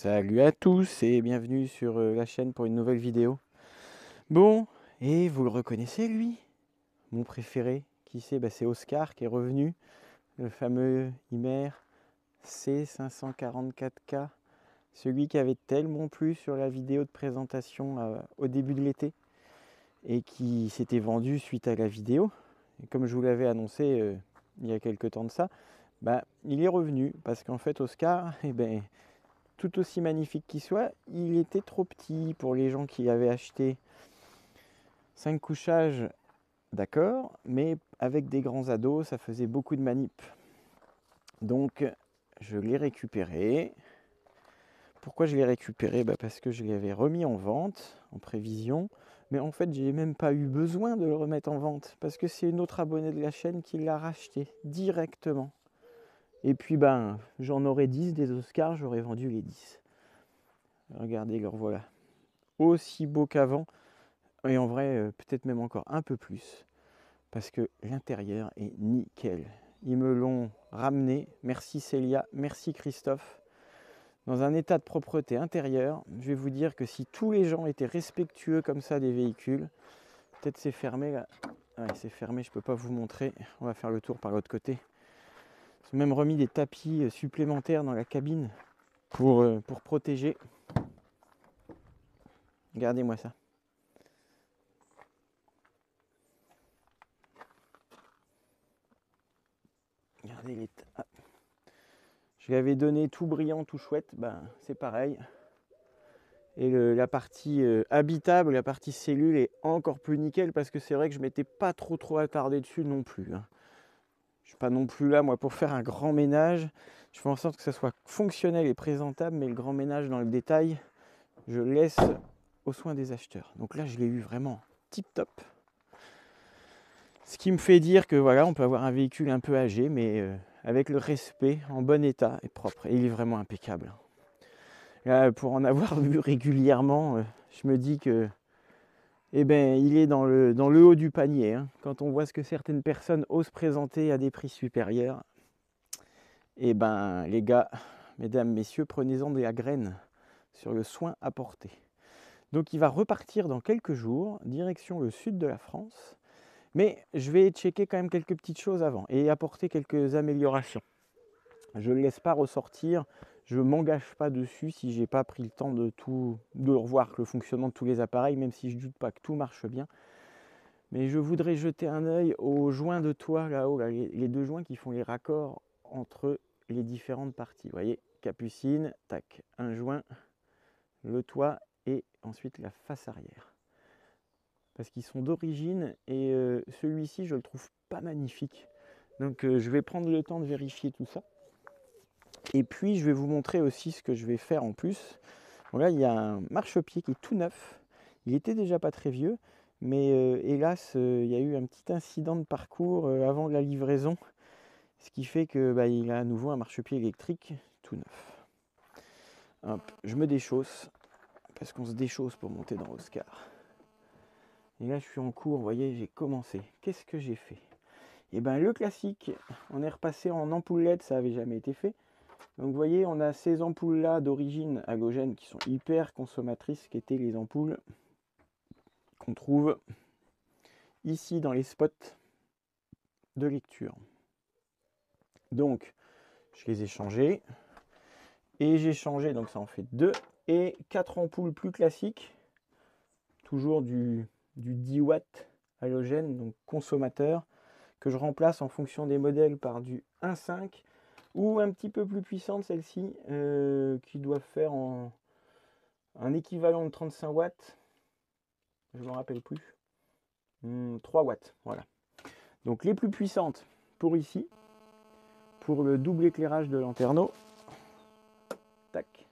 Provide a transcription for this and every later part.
Salut à tous et bienvenue sur la chaîne pour une nouvelle vidéo. Bon, et vous le reconnaissez lui? Mon préféré, qui c'est? C'est Oscar qui est revenu, le fameux Ymer C544K, celui qui avait tellement plu sur la vidéo de présentation au début de l'été et qui s'était vendu suite à la vidéo. Et comme je vous l'avais annoncé il y a quelques temps de ça, il est revenu parce qu'en fait Oscar, tout aussi magnifique qu'il soit, il était trop petit pour les gens qui avaient acheté 5 couchages, d'accord, mais avec des grands ados, ça faisait beaucoup de manip. Donc, je l'ai récupéré. Pourquoi je l'ai récupéré? Parce que je l'avais remis en vente, en prévision, mais en fait, j'ai même pas eu besoin de le remettre en vente, parce que c'est une autre abonnée de la chaîne qui l'a racheté directement. Et puis, j'en aurais 10 des Oscars, j'aurais vendu les 10. Regardez, leur voilà. Aussi beau qu'avant, et en vrai peut-être même encore un peu plus, parce que l'intérieur est nickel. Ils me l'ont ramené, merci Célia, merci Christophe, dans un état de propreté intérieure. Je vais vous dire que si tous les gens étaient respectueux comme ça des véhicules, peut-être c'est fermé là, ouais, c'est fermé, je peux pas vous montrer, on va faire le tour par l'autre côté. Ils ont même remis des tapis supplémentaires dans la cabine pour protéger. Regardez-moi ça. Regardez les... Ah. Je lui avais donné tout brillant, tout chouette, c'est pareil. Et la partie habitable, la partie cellule est encore plus nickel parce que c'est vrai que je m'étais pas trop attardé dessus non plus. Je suis pas non plus là moi pour faire un grand ménage. Je fais en sorte que ça soit fonctionnel et présentable, mais le grand ménage dans le détail, je le laisse aux soins des acheteurs. Donc là, je l'ai eu vraiment tip top. Ce qui me fait dire que voilà, on peut avoir un véhicule un peu âgé, mais avec le respect, en bon état et propre. Et il est vraiment impeccable. Là, pour en avoir vu régulièrement, je me dis que il est dans le haut du panier. Quand on voit ce que certaines personnes osent présenter à des prix supérieurs, les gars, mesdames, messieurs, prenez-en de la graine sur le soin apporté. Donc il va repartir dans quelques jours, direction le sud de la France. Mais je vais checker quand même quelques petites choses avant et apporter quelques améliorations. Je ne le laisse pas ressortir, je ne m'engage pas dessus si je n'ai pas pris le temps de revoir le fonctionnement de tous les appareils, même si je ne doute pas que tout marche bien. Mais je voudrais jeter un œil aux joints de toit là-haut, là, les deux joints qui font les raccords entre les différentes parties. Vous voyez, capucine, tac, un joint, le toit et ensuite la face arrière. Parce qu'ils sont d'origine et celui-ci je le trouve pas magnifique, donc je vais prendre le temps de vérifier tout ça et puis je vais vous montrer aussi ce que je vais faire en plus. Bon, là il y a un marchepied qui est tout neuf, il était déjà pas très vieux, mais hélas il y a eu un petit incident de parcours avant la livraison, ce qui fait que il a à nouveau un marchepied électrique tout neuf. Hop, je me déchausse parce qu'on se déchausse pour monter dans Oscar. Et là, je suis en cours, vous voyez, j'ai commencé. Qu'est-ce que j'ai fait? Et le classique, on est repassé en ampoule LED, ça n'avait jamais été fait. Donc, vous voyez, on a ces ampoules-là d'origine halogène qui sont hyper consommatrices, qui étaient les ampoules qu'on trouve ici dans les spots de lecture. Donc, je les ai changées. Et j'ai changé, donc ça en fait 2 et 4 ampoules plus classiques. Toujours du 10 watts halogène, donc consommateur, que je remplace en fonction des modèles par du 1,5 ou un petit peu plus puissante celle-ci, qui doit faire un équivalent de 35 watts, je ne me rappelle plus, 3 watts, voilà. Donc les plus puissantes pour ici, pour le double éclairage de lanterneau, tac.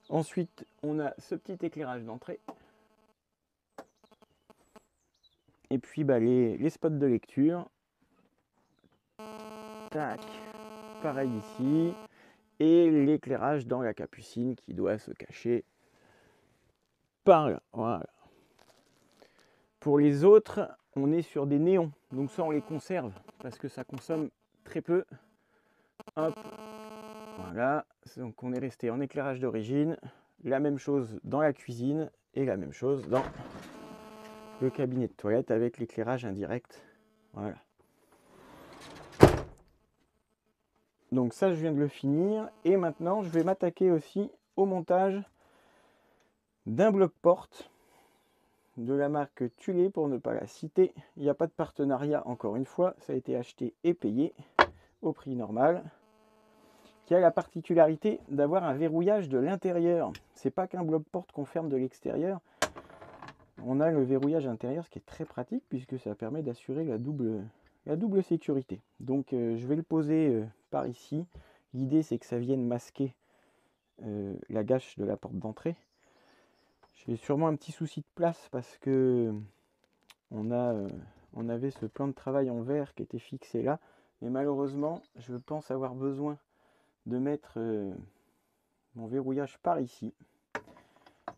Ensuite, on a ce petit éclairage d'entrée. Et puis les spots de lecture. Tac. Pareil ici. Et l'éclairage dans la capucine qui doit se cacher par là. Voilà. Pour les autres, on est sur des néons. Donc ça, on les conserve parce que ça consomme très peu. Hop. Voilà. Donc on est resté en éclairage d'origine, la même chose dans la cuisine et la même chose dans le cabinet de toilette avec l'éclairage indirect. Voilà. Donc ça, je viens de le finir. Et maintenant, je vais m'attaquer aussi au montage d'un bloc-porte de la marque Tulé, pour ne pas la citer. Il n'y a pas de partenariat, encore une fois. Ça a été acheté et payé au prix normal. Qui a la particularité d'avoir un verrouillage de l'intérieur. C'est pas qu'un bloc-porte qu'on ferme de l'extérieur. On a le verrouillage intérieur, ce qui est très pratique puisque ça permet d'assurer la double sécurité. Donc je vais le poser par ici. L'idée c'est que ça vienne masquer la gâche de la porte d'entrée. J'ai sûrement un petit souci de place parce que on avait ce plan de travail en verre qui était fixé là. Mais malheureusement, je pense avoir besoin de mettre mon verrouillage par ici.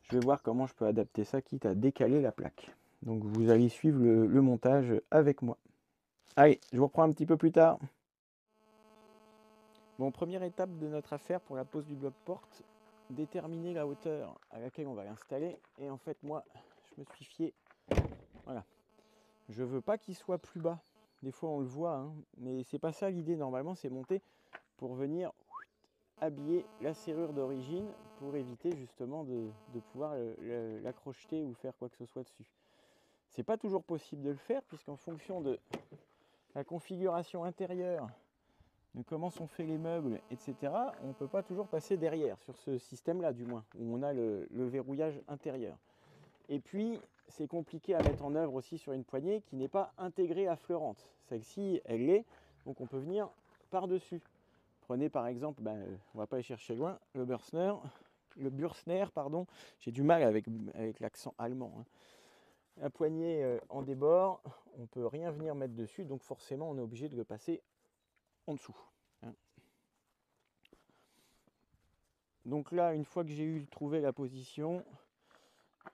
Je vais voir comment je peux adapter ça, quitte à décaler la plaque. Donc vous allez suivre le montage avec moi. Allez, je vous reprends un petit peu plus tard. Bon, première étape de notre affaire pour la pose du bloc-porte, déterminer la hauteur à laquelle on va l'installer. Et en fait, moi, je me suis fié. Voilà. Je veux pas qu'il soit plus bas. Des fois, on le voit, hein, mais c'est pas ça l'idée. Normalement, c'est monter pour venir habiller la serrure d'origine pour éviter justement de pouvoir l'accrocheter ou faire quoi que ce soit dessus. C'est pas toujours possible de le faire puisqu'en fonction de la configuration intérieure, de comment sont faits les meubles, etc., on ne peut pas toujours passer derrière sur ce système-là du moins, où on a le verrouillage intérieur. Et puis, c'est compliqué à mettre en œuvre aussi sur une poignée qui n'est pas intégrée à fleurante. Celle-ci, elle l'est, donc on peut venir par-dessus. Prenez par exemple, on ne va pas aller chercher loin, le Bürsner, pardon, j'ai du mal avec l'accent allemand. Hein. La poignée en débord, on ne peut rien venir mettre dessus, donc forcément on est obligé de le passer en dessous. Hein. Donc là, une fois que j'ai trouvé la position,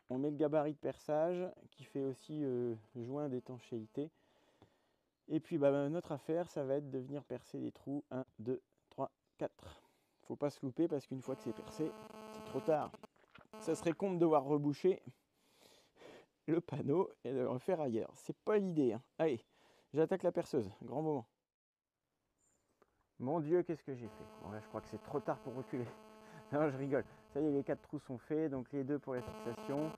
on met le gabarit de perçage qui fait aussi joint d'étanchéité. Et puis notre affaire, ça va être de venir percer des trous 1, 2, 3, 4. Faut pas se louper parce qu'une fois que c'est percé, c'est trop tard. Ça serait con de devoir reboucher le panneau et de le refaire ailleurs. C'est pas l'idée. Hein. Allez, j'attaque la perceuse. Grand moment. Mon Dieu, qu'est-ce que j'ai fait? Bon, là, je crois que c'est trop tard pour reculer. Non, je rigole. Ça y est, les 4 trous sont faits. Donc les 2 pour la fixation.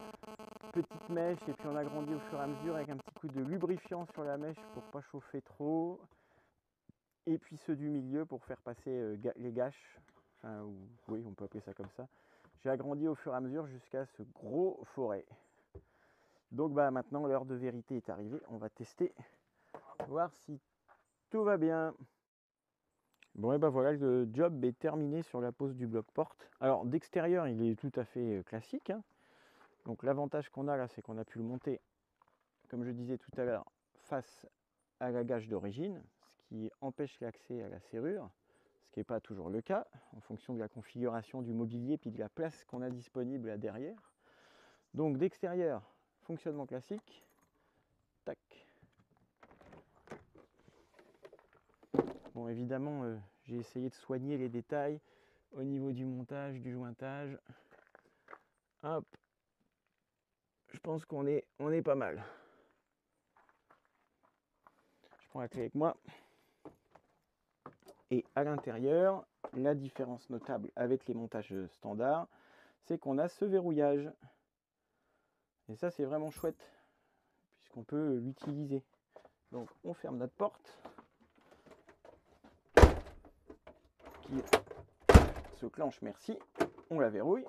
Petite mèche et puis on agrandit au fur et à mesure avec un petit coup de lubrifiant sur la mèche pour pas chauffer trop. Et puis ceux du milieu pour faire passer les gâches. Enfin, oui, on peut appeler ça comme ça. J'ai agrandi au fur et à mesure jusqu'à ce gros forêt. Donc maintenant l'heure de vérité est arrivée. On va tester, voir si tout va bien. Bon et voilà, le job est terminé sur la pose du bloc-porte. Alors d'extérieur il est tout à fait classique. Hein. Donc l'avantage qu'on a là, c'est qu'on a pu le monter, comme je disais tout à l'heure, face à la gâche d'origine, ce qui empêche l'accès à la serrure, ce qui n'est pas toujours le cas, en fonction de la configuration du mobilier puis de la place qu'on a disponible là derrière. Donc d'extérieur, fonctionnement classique. Tac. Bon, évidemment, j'ai essayé de soigner les détails au niveau du montage, du jointage. Hop. Je pense qu'on est pas mal. Je prends la clé avec moi. Et à l'intérieur, la différence notable avec les montages standards, c'est qu'on a ce verrouillage. Et ça, c'est vraiment chouette, puisqu'on peut l'utiliser. Donc, on ferme notre porte, qui se clenche, merci. On la verrouille.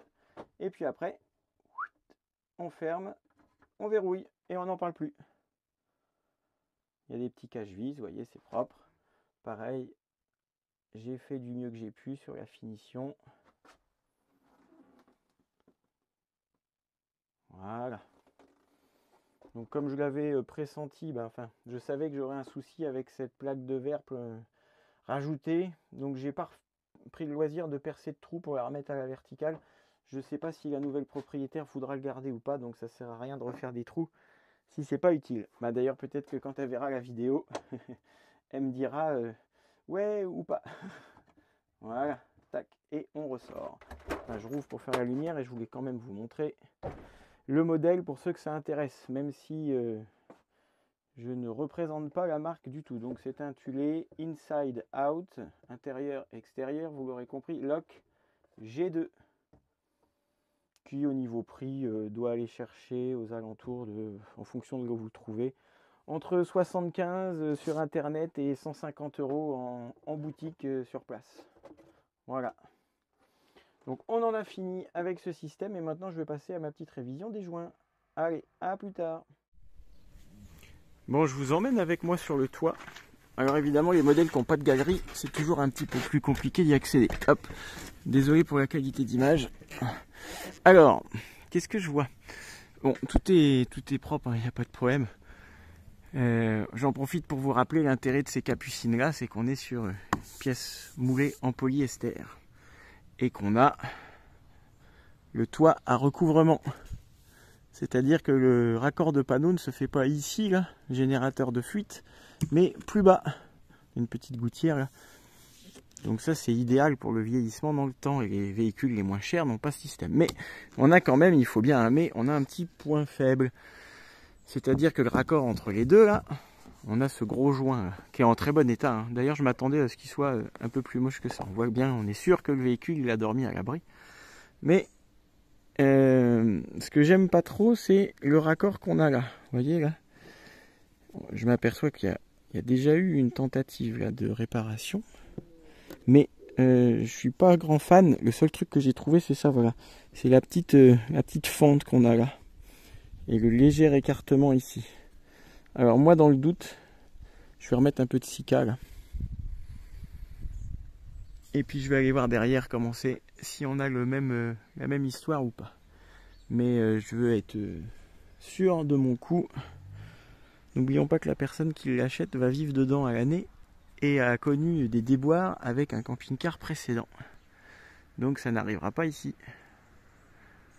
Et puis après, on ferme, on verrouille, et on n'en parle plus. Il y a des petits cache-vis, vous voyez, c'est propre. Pareil, j'ai fait du mieux que j'ai pu sur la finition. Voilà. Donc comme je l'avais pressenti, je savais que j'aurais un souci avec cette plaque de verre rajoutée. Donc j'ai pas pris le loisir de percer de trous pour la remettre à la verticale. Je ne sais pas si la nouvelle propriétaire voudra le garder ou pas, donc ça sert à rien de refaire des trous si c'est pas utile. D'ailleurs peut-être que quand elle verra la vidéo, elle me dira ouais ou pas. Voilà. tac, et on ressort. Enfin, je rouvre pour faire la lumière et je voulais quand même vous montrer le modèle pour ceux que ça intéresse, même si je ne représente pas la marque du tout. Donc c'est intitulé Inside Out, intérieur, extérieur, vous l'aurez compris, Lock G2, qui au niveau prix doit aller chercher aux alentours de, en fonction de là où vous le trouvez, entre 75 sur internet et 150 € en boutique sur place. Voilà. Donc on en a fini avec ce système et maintenant je vais passer à ma petite révision des joints. Allez, à plus tard. Bon, je vous emmène avec moi sur le toit. Alors évidemment, les modèles qui n'ont pas de galerie, c'est toujours un petit peu plus compliqué d'y accéder. Hop, désolé pour la qualité d'image. Alors, qu'est-ce que je vois? Bon, tout est propre, il n'y a pas de problème. J'en profite pour vous rappeler l'intérêt de ces capucines là, c'est qu'on est sur une pièce moulée en polyester et qu'on a le toit à recouvrement. C'est-à-dire que le raccord de panneau ne se fait pas ici, là, générateur de fuite, mais plus bas. Une petite gouttière là. Donc ça c'est idéal pour le vieillissement dans le temps et les véhicules les moins chers n'ont pas ce système. Mais on a quand même, il faut bien aimer, on a un petit point faible. C'est-à-dire que le raccord entre les deux là, on a ce gros joint là, qui est en très bon état. Hein. D'ailleurs je m'attendais à ce qu'il soit un peu plus moche que ça. On voit bien, on est sûr que le véhicule il a dormi à l'abri. Mais ce que j'aime pas trop c'est le raccord qu'on a là. Vous voyez là, je m'aperçois qu'il y a déjà eu une tentative là, de réparation. Mais je suis pas grand fan. Le seul truc que j'ai trouvé c'est ça, voilà. C'est la petite fente qu'on a là. Et le léger écartement ici. Alors moi dans le doute, je vais remettre un peu de Sika là. Et puis je vais aller voir derrière comment c'est, si on a la même histoire ou pas. Mais je veux être sûr de mon coup. N'oublions pas que la personne qui l'achète va vivre dedans à l'année et a connu des déboires avec un camping-car précédent. Donc ça n'arrivera pas ici.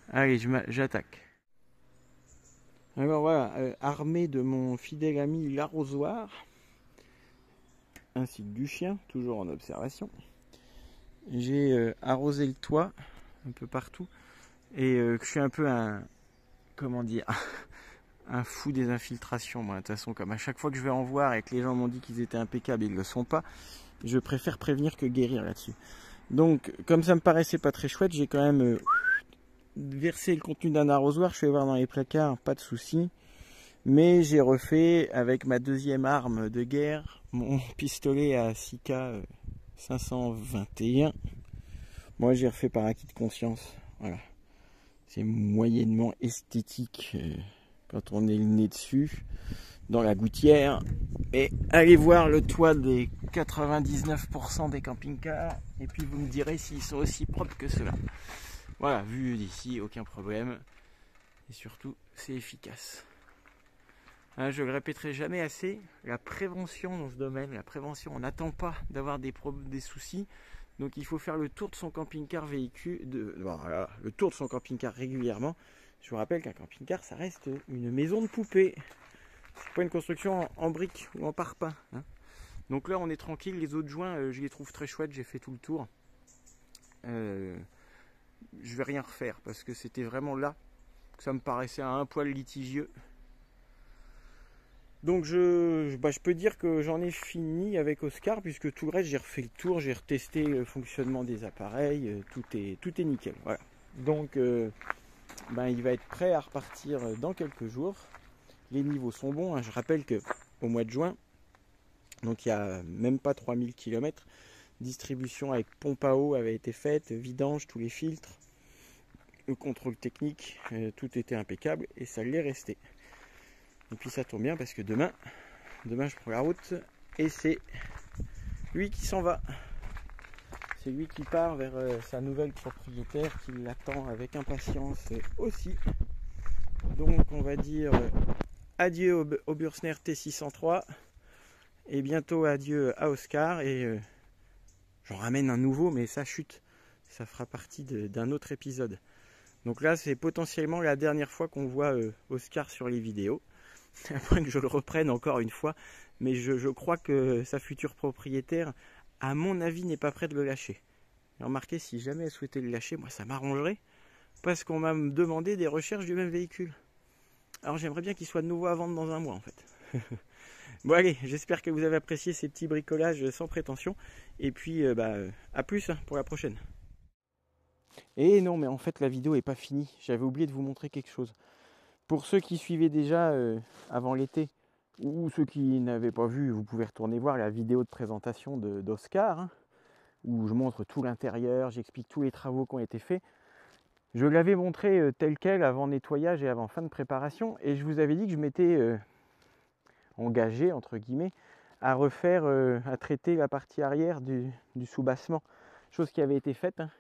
Allez, j'attaque. Alors voilà, armé de mon fidèle ami l'arrosoir, ainsi que du chien, toujours en observation. J'ai arrosé le toit un peu partout et je suis un peu comment dire, un fou des infiltrations. Moi, de toute façon, comme à chaque fois que je vais en voir et que les gens m'ont dit qu'ils étaient impeccables, ils ne le sont pas, je préfère prévenir que guérir là-dessus. Donc, comme ça me paraissait pas très chouette, j'ai quand même versé le contenu d'un arrosoir. Je suis allé voir dans les placards, pas de souci. Mais j'ai refait avec ma deuxième arme de guerre, mon pistolet à Sika 521. Moi j'ai refait par acquis de conscience. Voilà. C'est moyennement esthétique quand on est le nez dessus, dans la gouttière. Et allez voir le toit des 99% des camping-cars. Et puis vous me direz s'ils sont aussi propres que ceux-là. Voilà, vu d'ici, aucun problème. Et surtout, c'est efficace. Hein, je le répéterai jamais assez, la prévention dans ce domaine, la prévention, on n'attend pas d'avoir des soucis, donc il faut faire le tour de son camping-car le tour de son camping-car régulièrement. Je vous rappelle qu'un camping-car, ça reste une maison de poupée, c'est pas une construction en briques ou en parpaing. Hein. Donc là, on est tranquille, les autres joints, je les trouve très chouettes, j'ai fait tout le tour. Je vais rien refaire parce que c'était vraiment là que ça me paraissait un poil litigieux. Donc je peux dire que j'en ai fini avec Oscar puisque tout le reste j'ai refait le tour, j'ai retesté le fonctionnement des appareils, tout est nickel. Voilà. Donc il va être prêt à repartir dans quelques jours. Les niveaux sont bons, hein. Je rappelle que au mois de juin, donc il n'y a même pas 3000 km, distribution avec pompe à eau avait été faite, vidange, tous les filtres, le contrôle technique, tout était impeccable et ça l'est resté. Et puis ça tombe bien parce que demain je prends la route et c'est lui qui s'en va. C'est lui qui part vers sa nouvelle propriétaire qui l'attend avec impatience aussi. Donc on va dire adieu au Bürsner T603 et bientôt adieu à Oscar. Et j'en ramène un nouveau, mais ça chute. Ça fera partie d'un autre épisode. Donc là c'est potentiellement la dernière fois qu'on voit Oscar sur les vidéos. Après que je le reprenne encore une fois, mais je crois que sa future propriétaire, à mon avis, n'est pas prêt de le lâcher. Et remarquez, si jamais elle souhaitait le lâcher, moi ça m'arrangerait. Parce qu'on m'a demandé des recherches du même véhicule. Alors j'aimerais bien qu'il soit de nouveau à vendre dans un mois en fait. Bon allez, j'espère que vous avez apprécié ces petits bricolages sans prétention. Et puis à plus pour la prochaine. Et non, mais en fait la vidéo n'est pas finie. J'avais oublié de vous montrer quelque chose. Pour ceux qui suivaient déjà avant l'été, ou ceux qui n'avaient pas vu, vous pouvez retourner voir la vidéo de présentation d'Oscar, hein, où je montre tout l'intérieur, j'explique tous les travaux qui ont été faits. Je l'avais montré tel quel avant nettoyage et avant fin de préparation, et je vous avais dit que je m'étais engagé, entre guillemets, à refaire, à traiter la partie arrière du soubassement, chose qui avait été faite. Hein.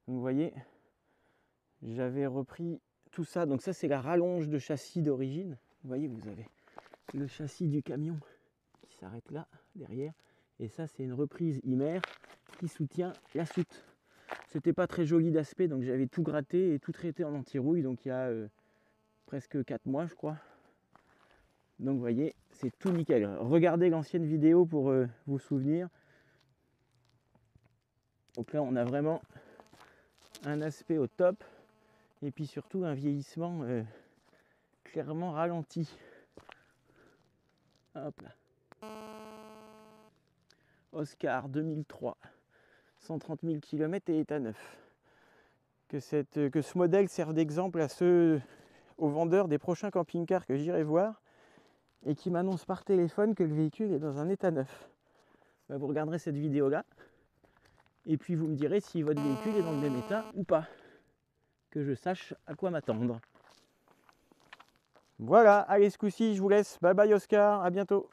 Donc vous voyez, j'avais repris tout ça, donc ça c'est la rallonge de châssis d'origine. Vous voyez, vous avez le châssis du camion qui s'arrête là, derrière, et ça c'est une reprise Imer qui soutient la soute. C'était pas très joli d'aspect, donc j'avais tout gratté et tout traité en anti-rouille, donc il y a presque 4 mois je crois. Donc vous voyez, c'est tout nickel. Regardez l'ancienne vidéo pour vous souvenir. Donc là on a vraiment un aspect au top, et puis surtout un vieillissement clairement ralenti. Hop là. Oscar 2003. 130 000 km et état neuf. Que ce modèle serve d'exemple à aux vendeurs des prochains camping-cars que j'irai voir et qui m'annoncent par téléphone que le véhicule est dans un état neuf. Vous regarderez cette vidéo là et puis vous me direz si votre véhicule est dans le même état ou pas, que je sache à quoi m'attendre. Voilà, allez ce coup-ci je vous laisse, bye bye Oscar, à bientôt.